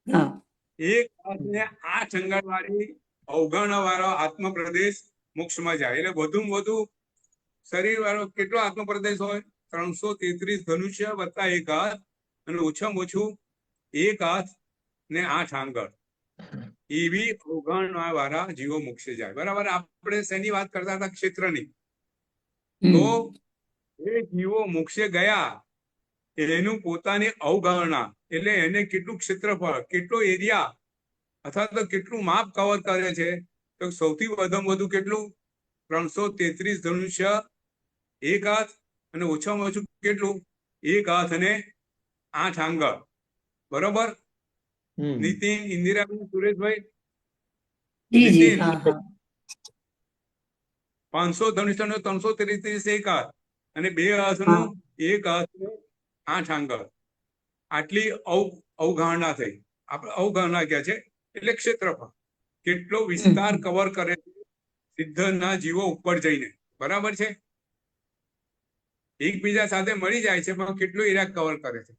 હા, 1 હાથને 8 આંગળ વાળી અવગણ વાળો આત્મ પ્રદેશ મોક્ષમાં જાય. એટલે વધુમાં વધુ શરીર વાળો કેટલો આત્મ પ્રદેશ હોય? 333 ધનુષ્ય વત્તા 1 હાથ, અને ઓછામાં ઓછું 1 હાથ ને 8 આંગળ. એવી અવગણ વાળા જીવો મોક્ષે જાય. બરાબર? આપણે શેની વાત કરતા હતા? ક્ષેત્રની. તો એ જીવો મોક્ષે ગયા એનું પોતાની અવગણના, એટલે એને કેટલું ક્ષેત્રફળ, કેટલો એરિયા અથવા તો કેટલું માપ કવર કરે છે? તો સૌથી વધુમાં વધુ કેટલું? 333 ધનુષ્ય, 1 હાથ, અને ઓછામાં ઓછું કેટલું? 1 હાથ અને 8 આંગળ. બરોબર? નીતિન, ઇન્દિરાબેન, સુરેશભાઈ, જી જી. નીતિન, હા, હા. 500 ધનુષ્યનો 333 1 હાથ, અને 2 હાથનું 1 હાથ ને 8 આંગળ. આટલી અવગણના થઈ. આપણે અવગણના કહે છે એટલે ક્ષેત્રફળ. કેટલો વિસ્તાર કવર કરે છે સિદ્ધના જીવો ઉપર જઈને. બરાબર છે? એકબીજા સાથે મળી જાય છે પણ કેટલો એરિયા કવર કરે છે.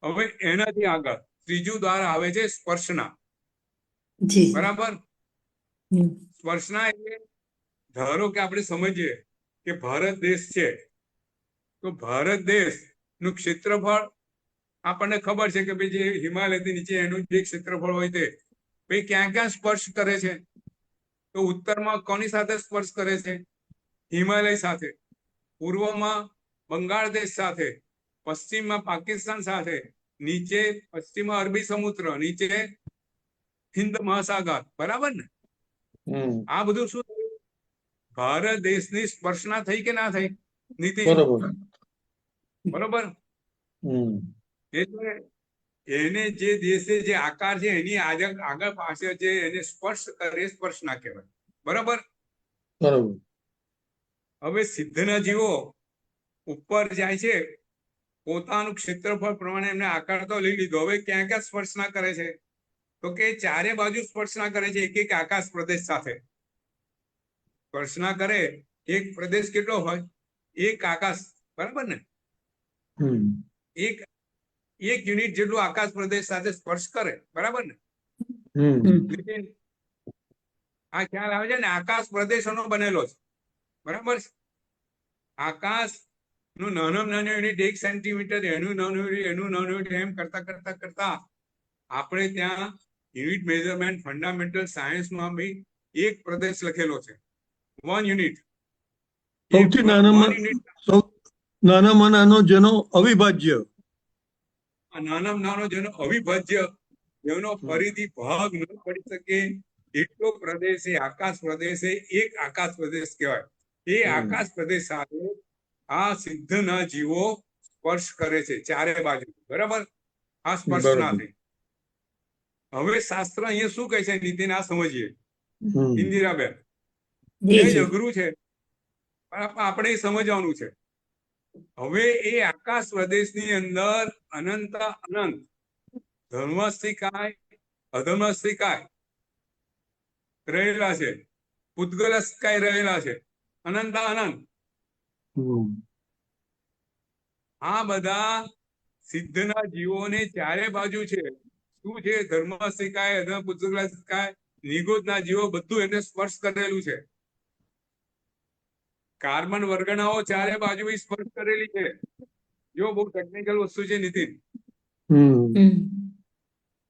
હવે એનાથી આગળ ત્રીજું દ્વાર આવે છે સ્પર્શના. જી. બરાબર? સ્પર્શના એટલે ધારો કે આપણે સમજીએ કે ભારત દેશ છે, તો ભારત દેશ નું ક્ષેત્રફળ આપણને ખબર છે કે ભાઈ જે હિમાલયથી નીચે એનું જે ક્ષેત્રફળ હોય તે ભાઈ ક્યાં ક્યાં સ્પર્શ કરે છે? તો ઉત્તરમાં કોની સાથે સ્પર્શ કરે છે? હિમાલય સાથે. પૂર્વમાં બંગાળ દેશ સાથે, પશ્ચિમમાં પાકિસ્તાન સાથે, નીચે પશ્ચિમમાં અરબી સમુદ્ર, નીચે હિન્દ મહાસાગર. બરાબર ને? આ બધું શું થયું? ભારત દેશની સ્પર્શના થઈ કે ના થઈ? નીતિન, બરોબર? એટલે એને જે દેશે જે આકાર છે એની આગળ પાછળ જે એને સ્પર્શ કરે સ્પર્શના કહેવાય. બરાબર? હવે સિદ્ધના જીવો ઉપર જાય છે, પોતાનું ક્ષેત્રફળ પ્રમાણે એમને આકાર તો લઈ લીધો. હવે ક્યાં ક્યાં સ્પર્શના કરે છે? તો કે ચારે બાજુ સ્પર્શના કરે છે, એક એક આકાશ પ્રદેશ સાથે સ્પર્શના કરે. એક પ્રદેશ કેટલો હોય? 1 આકાશ. બરાબર ને? એક યુનિટ જેટલું આકાશ પ્રદેશ સાથે સ્પર્શ કરે. બરાબર ને? આ ખ્યાલ આવે છે ને? આકાશ પ્રદેશોનો બનેલો છે. બરાબર? આકાશ નું નાનામાં નાનું યુનિટ 1 સેન્ટીમીટર, એનું નાનું યુનિટ, એમ કરતા કરતા કરતા આપણે ત્યાં યુનિટ મેઝરમેન્ટ ફંડામેન્ટલ સાયન્સમાં બી એક પ્રદેશ લખેલો છે, 1 યુનિટ. સૌથી નાનામાં નાનો જેનો અવિભાજ્ય, નાનામાં નાનો જેનો અવિભાજ્ય, જેનો ફરીથી ભાગ ન પડી શકે એટલો પ્રદેશ એ આકાશ પ્રદેશ, એક આકાશ પ્રદેશ કહેવાય. એ આકાશ પ્રદેશ સાથે આ સિદ્ધના જીવો સ્પર્શ કરે છે ચારે બાજુ. બરાબર? આ સ્પર્શના થઈ. હવે શાસ્ત્ર અહીંયા શું કહે છે નીતિન? આ સમજીએ. ઇન્દિરાબેન, એ જ અઘરું છે, આપણે સમજવાનું છે. હવે એ આકાશ પ્રદેશની અંદર અનંત અનંત ધર્મસ્થિકાય, અધર્મસ્થિકાય રહેલા છે, પૂતગલસ્થિકાય રહેલા છે, અનંત અનંત. આ બધા સિદ્ધના જીવોને ચારે બાજુ છે. શું છે? ધર્મસ્થિકાય, અધર્મ, પૂતગલસ્થિકાય, નિગોદના જીવો બધું એને સ્પર્શ કરેલું છે. કાર્બન વર્ગણાઓ ચારે બાજુ સ્પર્શ કરેલી છે. જો બહુ ટેકનિકલ વસ્તુ છે નીતિન.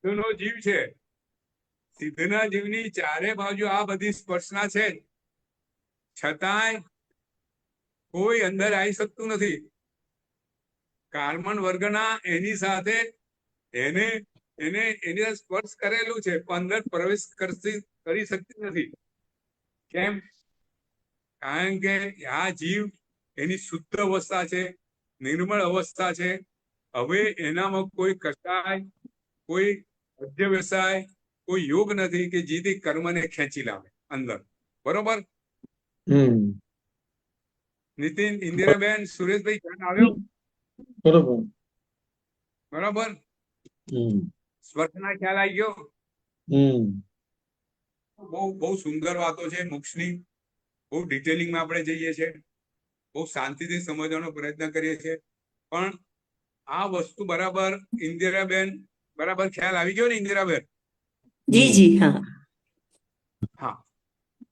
સિદ્ધનો જીવ છે, સિદ્ધના જીવની ચારે બાજુ આ બધી સ્પર્શના છે, છતાંય કોઈ અંદર આવી શકતું નથી. કાર્બન વર્ગના એની સાથે એને એને એની સાથે સ્પર્શ કરેલું છે પણ અંદર પ્રવેશ કરી શકતી નથી. કેમ? કારણ કે આ જીવ એની શુદ્ધ અવસ્થા છે, નિર્મળ અવસ્થા છે. હવે એનામાં કોઈ કસાય, કોઈ અધ્યવસાય, કોઈ યોગ નથી કે જેથી કર્મને ખેંચી લાવે અંદર. બરોબર? નીતિન, ઇન્દિરાબેન, સુરેશભાઈ, ખ્યાલ આવ્યો? બરોબર. બરાબર? સ્પર્શના ખ્યાલ આવી ગયો? બહુ બહુ સુંદર વાતો છે મોક્ષની. બહુ ડિટેલિંગમાં આપણે જઈએ છીએ, બહુ શાંતિથી સમજવાનો પ્રયત્ન કરીએ છીએ. પણ આ વસ્તુ બરાબર ઇન્દિરાબેન બરાબર ખ્યાલ આવી ગયો ને ઇન્દિરાબેન? જી જી હા. હા,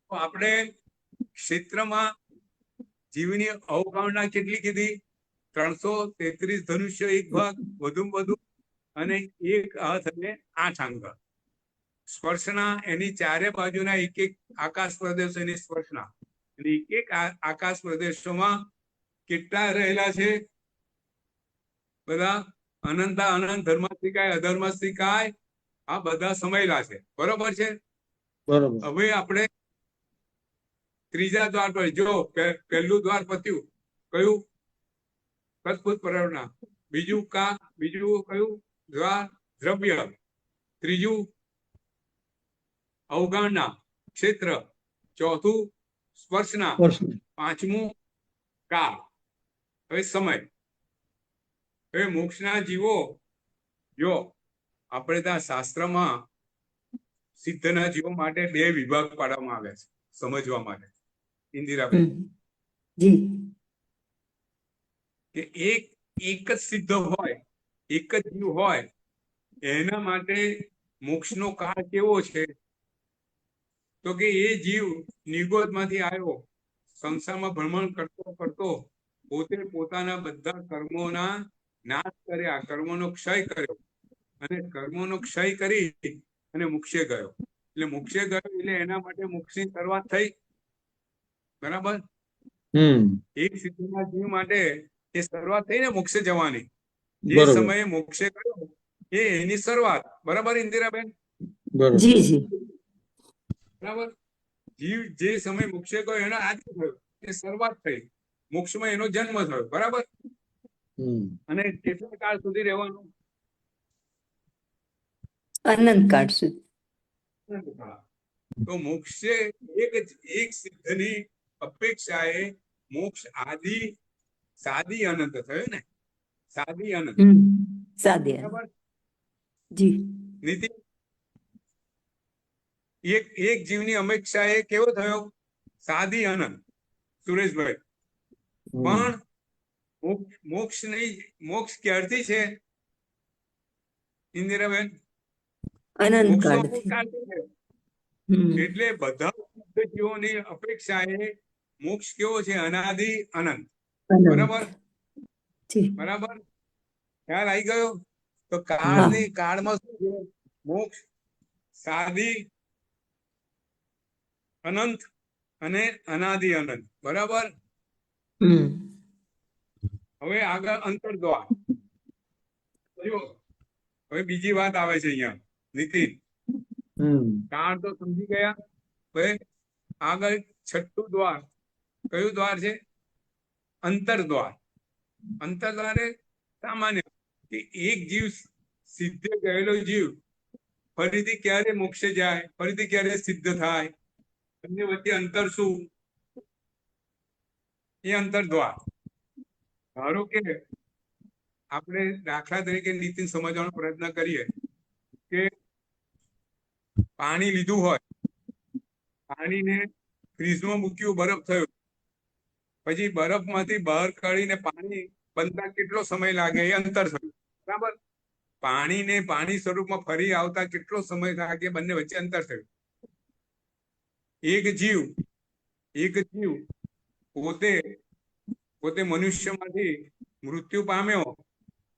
તો આપણે ક્ષેત્રમાં જીવની અવગણના કેટલી કીધી? 333 ધનુષ્ય એક ભાગ, વધુમાં વધુ, અને એક હાથ અને 8 અંગ. સ્પર્શના એની ચારે બાજુના એક એક આકાશ પ્રદેશ એની સ્પર્શના, અને એક એક આકાશ પ્રદેશોમાં કેટલા રહેલા છે? બધા અનંતા અનંત, ધર્માસ્તિકાય, અધર્માસ્તિકાય, આ બધા સમયેલા છે. બરોબર છે? બરોબર. હવે આપણે ત્રીજા દ્વાર પર જો પહેલું દ્વાર પત્યું, કયું? કદભૂત પ્રવરના. બીજું કયું દ્વાર? દ્રવ્ય. ત્રીજું અવગણના ક્ષેત્ર. ચોથું સ્પર્શના. પાંચમું કાળ. હવે સમય. હવે મોક્ષના જીવો જો આપણે ત્યાં શાસ્ત્રમાં સિદ્ધના જીવો માટે 2 વિભાગ પાડવામાં આવ્યા છે સમજવા માટે. ઇન્દિરાબેન, જી. કે એક જ સિદ્ધ હોય, એક જ જીવ હોય, એના માટે મોક્ષનો કાળ કેવો છે? તો કે એ જીવ નિર્ગોધમાંથી આવ્યો, સંસારમાં ભ્રમણ કરતો કરતો પોતે પોતાના બધા કર્મોના નાશ કર્યા, કર્મોનો ક્ષય કર્યો, અને કર્મોનો ક્ષય કરી અને મોક્ષે ગયો. એટલે મોક્ષે ગયો એટલે એના માટે મોક્ષની શરૂઆત થઈ. બરાબર? એક સિદ્ધના જીવ માટે એ શરૂઆત થઈ ને મોક્ષે જવાની. જે સમયે મોક્ષે ગયો એ એની શરૂઆત. બરાબર ઇન્દિરાબેન? જી જી. બરાબર? જીવ જે સમય મોક્ષે ગયો એનો આદિ થયો, એ શરૂઆત થઈ. મોક્ષમાં એનો જન્મ થયો. બરાબર? અને કેટલા કાળ સુધી રહેવાનું? અનંત કાળ સુધી. તો મોક્ષે એક સિદ્ધની અપેક્ષાએ મોક્ષ આદિ સાદી અનંત થયો ને? સાદી અનંત. સાદી. બરાબર? જી. નીતિ, એક જીવની અપેક્ષા એ કેવો થયો? સાદી અનંત. સુરેશભાઈ, પણ મોક્ષ નહીં. મોક્ષ ક્યારથી છે ઇન્દિરાબેન? અનંત કાળ. એટલે બધા જીવોની અપેક્ષાએ મોક્ષ કેવો છે? અનાદિ અનંત. બરાબર? બરાબર? ખ્યાલ આવી ગયો? તો કાળમાં શું છે? મોક્ષ સાદી અનંત અને અનાદિ અનંત. બરાબર? હવે આગળ અંતરદ્વાર. હવે બીજી વાત આવે છે અહીંયા નીતિન. કાળ તો સમજી ગયા. હવે આગળ છઠ્ઠું દ્વાર. કયું દ્વાર છે? અંતરદ્વાર. અંતરદ્વારે સામાન્ય કે એક જીવ સિદ્ધે ગયેલો જીવ ફરીથી ક્યારે મોક્ષે જાય, ફરીથી ક્યારે સિદ્ધ થાય, બંને વચ્ચે અંતર શું? એ અંતરદ્વાર. ધારો કે આપણે દાખલા તરીકે નીતિન સમજવાનો પ્રયત્ન કરીએ કે પાણી લીધું હોય, પાણીને ફ્રીજમાં મૂક્યું, બરફ થયો, પછી બરફમાંથી બહાર કાઢીને પાણી બનતા કેટલો સમય લાગે? એ અંતર થયું. બરાબર? પાણીને પાણી સ્વરૂપમાં ફરી આવતા કેટલો સમય લાગે? બંને વચ્ચે અંતર થયું. એક જીવ પોતે મનુષ્યમાંથી મૃત્યુ પામ્યો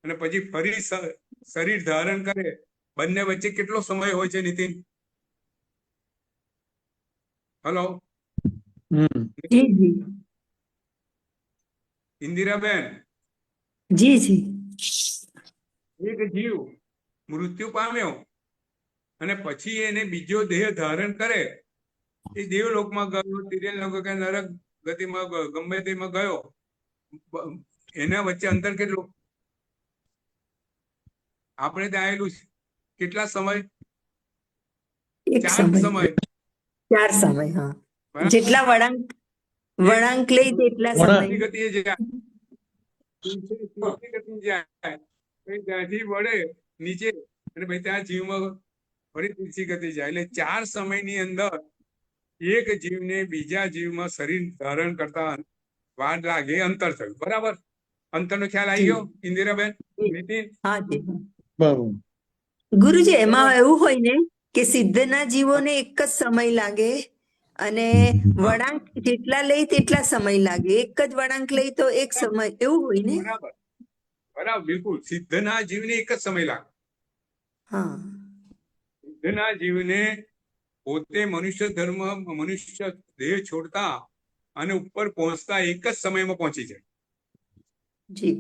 અને પછી ફરી શરીર ધારણ કરે, બંને વચ્ચે કેટલો સમય હોય છે નીતિન? હલો ઇન્દિરાબેન? જી જી. એક જીવ મૃત્યુ પામ્યો અને પછી એને બીજો દેહ ધારણ કરે, એ દેવલોકમાં ગયો, તિર્યલોક કે નરક ગતિમાં ગયો, ગમે તેમાં ગયો, એના વચ્ચે અંતર કેટલું? આપણે ત્યાં આવેલું છે કેટલા સમય? એક 4 સમય, સમય. 4 સમય, હા. બરાબર? જેટલા વળાંક લઈ તેટલા વળાંક. સમય. ગતિએ જાય, ગતિએ જાય, પછી ત્યાંથી વળે નીચે અને પછી ત્યાં જીવમાં ફરી તીરછી ગતિ જાય. એટલે 4 સમયની અંદર એક જીવને બીજા જીવમાં શરીર ધારણ કરતા વાર લાગે, અંતર થયું. બરાબર? અંતરનો ખ્યાલ આવી ગયો ઇન્દિરાબેન, નીતિન? હા જી. બરાબર. ગુરુજી, એમાં એવું હોય ને કે સિદ્ધના જીવોને એક જ સમય લાગે અને વળાંક જેટલા લઈ તેટલા સમય લાગે. એક જ વળાંક લઈ તો એક સમય, એવું હોય ને? બરાબર, બરાબર, બિલકુલ. સિદ્ધના જીવને એક જ સમય લાગે. હા. સિદ્ધના જીવને પોતે મનુષ્ય દેહ છોડતા અને ઉપર પહોંચતા એક જ સમયમાં પહોંચી જાય. જી.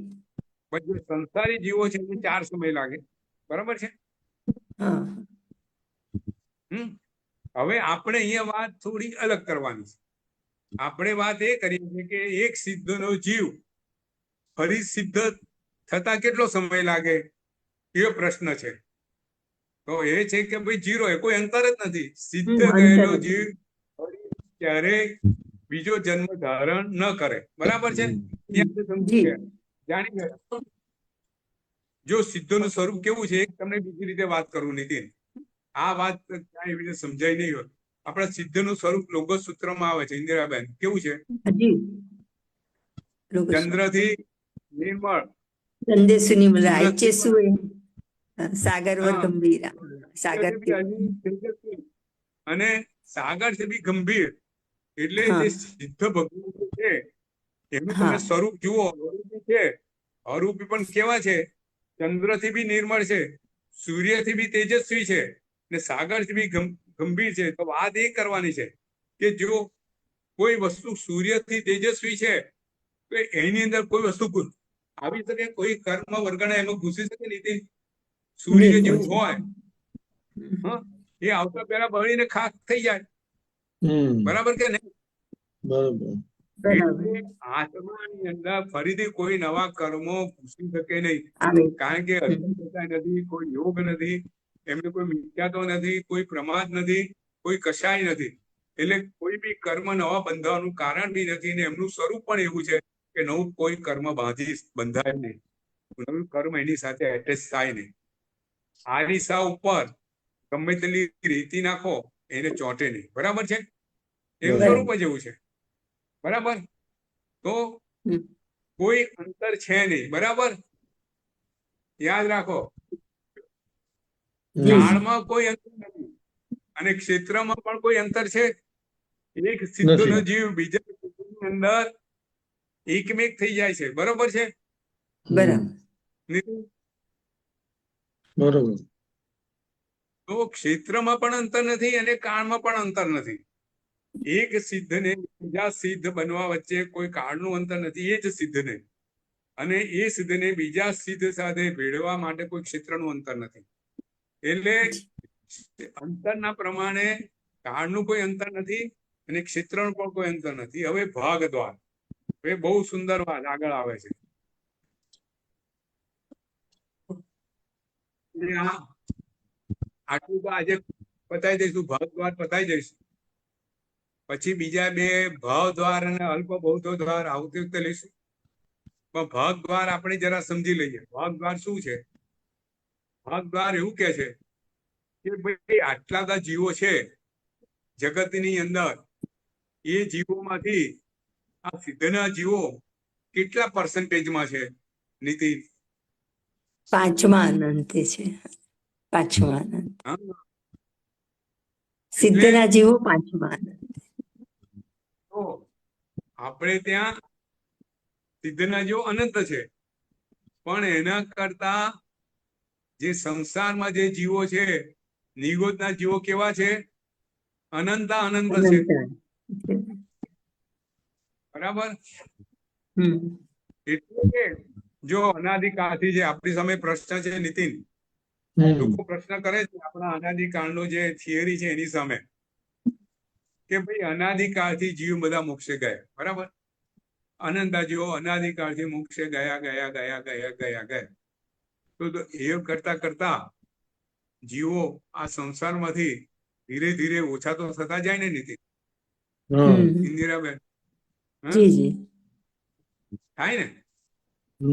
પછી સંસારી જીવો છે એને 4 સમય લાગે. બરાબર છે? હા. હવે આપણે અહીંયા વાત થોડી અલગ કરવાની છે. આપણે વાત એ કરીએ છીએ કે એક સિદ્ધનો જીવ ફરી સિદ્ધ થતા કેટલો સમય લાગે, એ પ્રશ્ન છે. તો એ છે કે ભાઈ 0, એ કોઈ અંતર જ નથી. સિદ્ધ ગયેલો જીવ ક્યારેય બીજો જન્મ ધારણ ન કરે. બરાબર છે? એ આપણે સમજી ગયા, જાણી ગયા. જો સિદ્ધનું સ્વરૂપ કેવું છે, એક તમને બીજી રીતે વાત કરું નીતિન. આ વાત ક્યાંય એવી રીતે સમજાય નહીં હોય. આપણા સિદ્ધનું સ્વરૂપ લોગોસ સૂત્રમાં આવે છે. ઇન્દિરાબેન, કેવું છે? જી. ચંદ્રથી નિર્મળ, સંદેશુની સૂરજથી રાયચે પણ, સુએ સાગરવર હા, ગંભીરા. સાગર સૂર્યથી બી હજી તેજસ્વી અને સાગર છે બી ગંભીર. એટલે હા. જે સિદ્ધ ભગવાન છે એનું હા. તમે સ્વરૂપ જુઓ, અરૂપી છે. અરૂપી પણ કેવા છે? ચંદ્રથી બી નિર્મળ છે, સૂર્યથી બી તેજસ્વી છે, ને સાગરથી બી ગંભીર છે. તો વાત એ કરવાની છે કે જો કોઈ વસ્તુ સૂર્યથી તેજસ્વી છે તો એની અંદર કોઈ વસ્તુ આવી શકે, કોઈ કર્મ વર્ગણા એમાં ઘૂસી શકે નહીં. સૂર્ય જેવું હોય, એ આવતા પહેલા બળીને ખાક થઈ જાય. બરાબર કે નહીં? બરાબર. એટલે આત્માની અંદર ફરીથી કોઈ નવા કર્મો ઘૂસી શકે નહીં. કારણ કે અધ્યાત્મતા નથી, કોઈ યોગ નથી, એમને કોઈ મિથ્યાત્વ નથી, કોઈ પ્રમાદ નથી, કોઈ કશાય નથી. એટલે કોઈ બી કર્મ નવા બંધાવાનું કારણ બી નથી, ને એમનું સ્વરૂપ પણ એવું છે કે નવું કોઈ કર્મ બંધાય નહીં, નવું કર્મ એની સાથે એટેચ થાય નહીં. આની સા ઉપર ગમે તેટલી રેતી નાખો એને ચોંટે નહીં. બરાબર છે? એનું સ્વરૂપ જ એવું છે. બરાબર? તો કોઈ અંતર છે નહીં. બરાબર? યાદ રાખો, કાળમાં કોઈ અંતર નથી અને ક્ષેત્રમાં પણ કોઈ અંતર છે? એક સિદ્ધનો જીવ બીજા સિદ્ધની અંદર એકમેક થઈ જાય છે. બરોબર છે? બરોબર. તો ક્ષેત્રમાં પણ અંતર નથી અને કાળમાં પણ અંતર નથી. એક સિદ્ધને બીજા સિદ્ધ બનવા વચ્ચે કોઈ કાળનું અંતર નથી. એ જ સિદ્ધને, અને એ સિદ્ધને બીજા સિદ્ધ સાથે ભેળવા માટે કોઈ ક્ષેત્રનું અંતર નથી. એટલે અંતરના પ્રમાણે કાળનું કોઈ અંતર નથી અને ક્ષેત્રનું પણ કોઈ અંતર નથી. હવે ભાગ દ્વાર, હવે બહુ સુંદર વાત આગળ આવે છે. આટલું તો આજે પતાવી દઈશું, ભાગ દ્વાર પતાવી દઈશું. પછી બીજા 2 ભાવ દ્વાર અને અલ્પ બૌદ્ધ દ્વાર આવતી વખતે લઈશું. પણ ભાગ દ્વાર આપણે જરા સમજી લઈએ. ભાગ દ્વાર શું છે? ભાગ દ્વાર એવું કે છે કે ભાઈ આટલા બધા જીવો છે જગતની અંદર, એ જીવોમાંથી આ સિદ્ધના જીવો કેટલા પર્સન્ટેજમાં છે નીતિન? 5મા અનંતે છે. 5મા અનંત. એટલે સિદ્ધના જીવો 5મા અનંત. તો આપણે ત્યાં સિદ્ધના જીવો અનંત છે, પણ એના કરતા જે સંસારમાં જે જીવો છે, નિગોદના જીવો કેવા છે? અનંત છે. બરાબર? એટલે કે જો અનાદિકાળથી જે આપણી સામે પ્રશ્ન છે નીતિન, હમ લોકો પ્રશ્ન કરે છે આપણા અનાદિકાળનો જે થિયરી છે એની સામે કે ભાઈ અનાદિકાળથી જીવ બધા મોક્ષે ગયા, બરાબર? અનંતા જીવો અનાદિકાળથી મોક્ષે ગયા ગયા ગયા ગયા ગયા ગયા. તો એ કરતા કરતા જીવો આ સંસારમાંથી ધીરે ધીરે ઓછા તો થતા જાય ને નીતિન, હા ઇન્દિરાબેન? હા? જી જી થાય ને?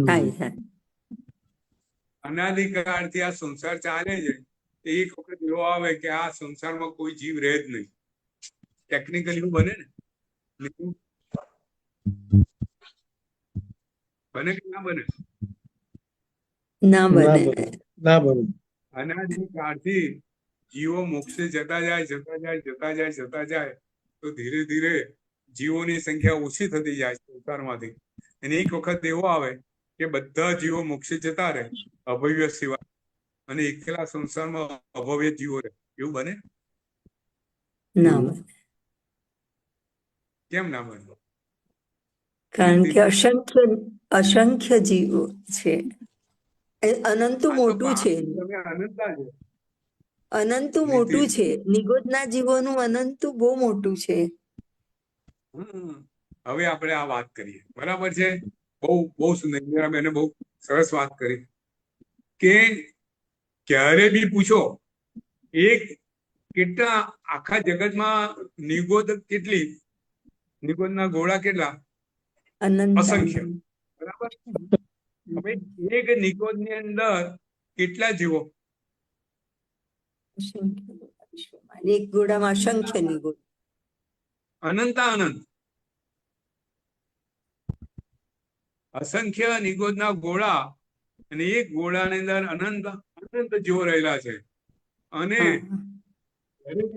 થાય થાય. અનાદિકાળથી આ સંસાર ચાલે છે. એક વખત એવો આવે કે આ સંસારમાં કોઈ જીવ રહે જ નહીં. ટેકનિકલી એવું બને ને? બને કે ના બને? ના ના બને. બને ના બને. અનાદિકાળથી જીવો મોક્ષે જતા જાય જતા જાય જતા જાય જતા જાય તો ધીરે ધીરે જીવોની સંખ્યા ઓછી થતી જાય સંસારમાંથી. અને એક વખત એવો આવે કે બધા જીવો મોક્ષે જતા રહે અભવ્ય સિવાય, અને એકલા સંસારમાં અભવ્ય જીવો રહે. એવું બને? ના બને. કેમ ના બને? કારણ કે અસંખ્ય અસંખ્ય જીવો છે. એ અનંતું આ તો મોટું છે. તમે અનંતા છો. અનંતું નીતિન. મોટું છે. નિગોદના જીવોનું અનંતું બહુ મોટું છે. હવે આપણે આ વાત કરીએ, બરાબર છે? બહુ બહુ સુંદર, ઇન્દિરાબેને બહુ સરસ વાત કરી કે ક્યારે બી પૂછો એક કેટલા આખા જગતમાં નિગોદ કેટલી, નિગોદના ગોળા કેટલા? અનંત અસંખ્ય, બરાબર? હવે એક નિગોદની અંદર કેટલા જીવો? એક ગોળામાં અસંખ્ય નિગોદ. અનંતા અનંત. અસંખ્ય નિગોદના ગોળા, અને એક ગોળાની અંદર અનંત અનંત જીવો રહેલા છે. અને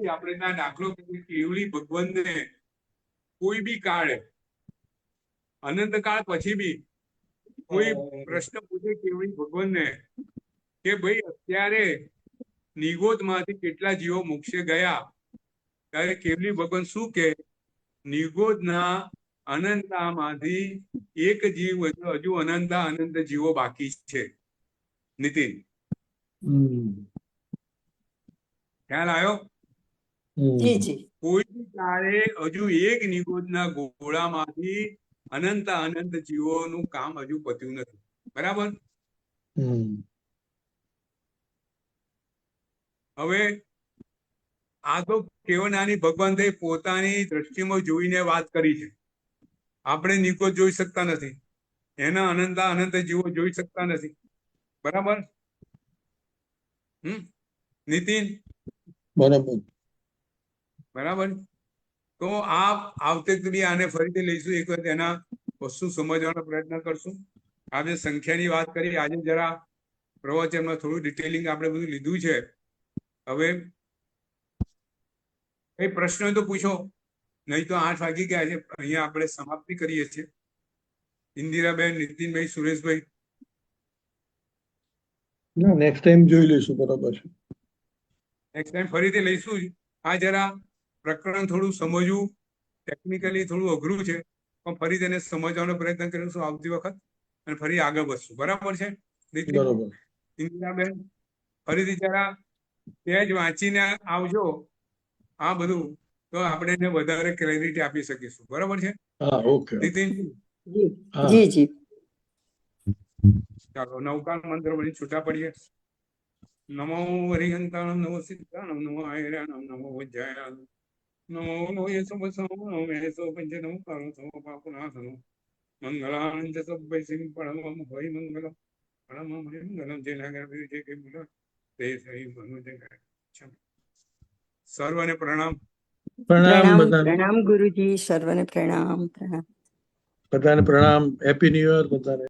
આપણે ના દાખલો કેવલી ભગવાનને કોઈ બી કાળે, અનંત કાળ પછી બી કોઈ પ્રશ્ન પૂછે કેવલી ભગવાનને કે ભાઈ અત્યારે નિગોદમાંથી કેટલા જીવો મોક્ષે ગયા, ત્યારે કેવલી ભગવાન શું કે નિગોદના અનંતામાંથી એક જીવ હજુ અનંતા અનંત જીવો બાકી છે. નીતિન, ખ્યાલ આવ્યો? જી જી. કોઈ બી કાળે હજુ એક નિગોદના ગોળામાંથી અનંત અનંત જીવોનું કામ હજુ પત્યું નથી, બરાબર? હવે આ તો કેવનાની ભગવાન પોતાની દ્રષ્ટિમાં જોઈને વાત કરી છે. આપણે નિગોદ જોઈ શકતા નથી, એના અનંત અનંત જીવો જોઈ શકતા નથી, બરાબર? નીતિન, બરાબર. બરાબર? તો આ આવતે બી આને ફરીથી લઈશું, એક વખત એના વસ્તુ સમજવાનો પ્રયત્ન કરશું. આપણે સંખ્યાની વાત કરી, આજે જરા પ્રવચનમાં થોડું ડિટેલિંગ આપણે બધું લીધું છે. હવે કઈ પ્રશ્ન હોય તો પૂછો, નહીં તો 8 વાગી ગયા છે. અહીંયા આપણે સમાપ્તિ કરીએ છીએ. ઇન્દિરાબેન, નીતિનભાઈ, સુરેશભાઈ, ના નેક્સ્ટ ટાઈમ જોઈ લઈશું. બરાબર છે. નેક્સ્ટ ટાઈમ ફરીથી લઈશું. આ જરા પ્રકરણ થોડું સમજવું ટેકનિકલી થોડું અઘરું છે, પણ ફરી તેને સમજવાનો પ્રયત્ન કરીશું આવતી વખત, અને ફરી આગળ વધશું, બરાબર છે? બરાબર. ઇન્દિરાબેન, ફરીથી જરા પેજ વાંચીને આવજો આ બધું, તો આપણે એને વધારે ક્લેરિટી આપી શકીશું, બરાબર છે? હા ઓકે. નીતિન, જી જી. ચાલો નવકાર મંત્ર વળી છૂટા પડીએ. નમો હરિહંતાણમ, નમો સિદ્ધાણમ, નમો આયરાણમ, નમો વજ્જાયામ, નમો લોયસો બસમો, નમો મેસો પંચનમ કારો સમ પાપનાથનો, મંગલાંચ સબ્બૈ સિંહ પરમમ હોય મંગલમ, પરમમ મંગલમ જેના વિજય કે મુલા તે સહી મનુજય કરે. સર્વને પ્રણામ. પ્રણામ પ્રણામ બધાને. પ્રણામ ગુરુજી. સર્વને પ્રણામ પ્રણામ. બધાને પ્રણામ. હેપી ન્યુ યર બધાને.